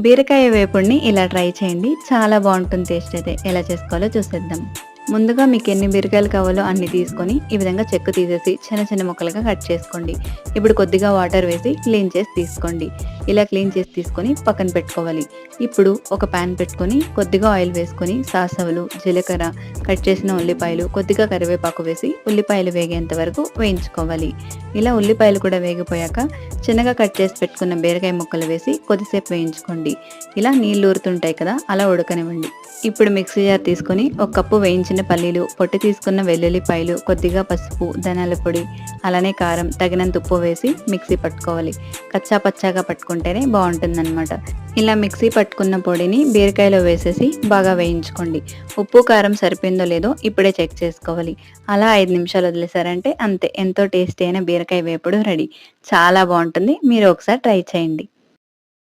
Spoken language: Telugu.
బీరకాయ వేపుడిని ఇలా ట్రై చేయండి. చాలా బావుంటుంది టేస్ట్ అయితే. ఎలా చేసుకోవాలో చూసేద్దాం. ముందుగా మీకెన్ని బీరకాయలు కావాలో అన్ని తీసుకొని, ఈ విధంగా చెక్కు తీసేసి చిన్న చిన్న ముక్కలుగా కట్ చేసుకోండి. ఇప్పుడు కొద్దిగా వాటర్ వేసి క్లీన్ చేసి తీసుకోండి. ఇలా క్లీన్ చేసి తీసుకొని పక్కన పెట్టుకోవాలి. ఇప్పుడు ఒక పాన్ పెట్టుకొని కొద్దిగా ఆయిల్ వేసుకొని సాసవులు, జీలకర్ర, కట్ చేసిన ఉల్లిపాయలు, కొద్దిగా కరివేపాకు వేసి ఉల్లిపాయలు వేగేంత వరకు వేయించుకోవాలి. ఇలా ఉల్లిపాయలు కూడా వేగిపోయాక చిన్నగా కట్ చేసి పెట్టుకున్న బీరకాయ ముక్కలు వేసి కొద్దిసేపు వేయించుకోండి. ఇలా నీళ్ళు ఊరుతుంటాయి కదా, అలా ఉడకనివ్వండి. ఇప్పుడు మిక్సీ జార్ తీసుకొని ఒక కప్పు వేయించిన పల్లీలు, పొట్టు తీసుకున్న వెల్లుల్లిపాయలు, కొద్దిగా పసుపు, ధనియాల పొడి, అలానే కారం, తగినంత ఉప్పు వేసి మిక్సీ పట్టుకోవాలి. కచ్చా పచ్చాగా పట్టుకుంటేనే బాగుంటుందన్నమాట. ఇలా మిక్సీ పట్టుకున్న పొడిని బీరకాయలో వేసేసి బాగా వేయించుకోండి. ఉప్పు కారం సరిపోయిందో లేదో ఇప్పుడే చెక్ చేసుకోవాలి. అలా 5 నిమిషాలు వదిలేసారంటే అంతే, ఎంతో టేస్టీ అయిన బీరకాయ వేపుడు రెడీ. చాలా బాగుంటుంది. మీరు ఒకసారి ట్రై చేయండి.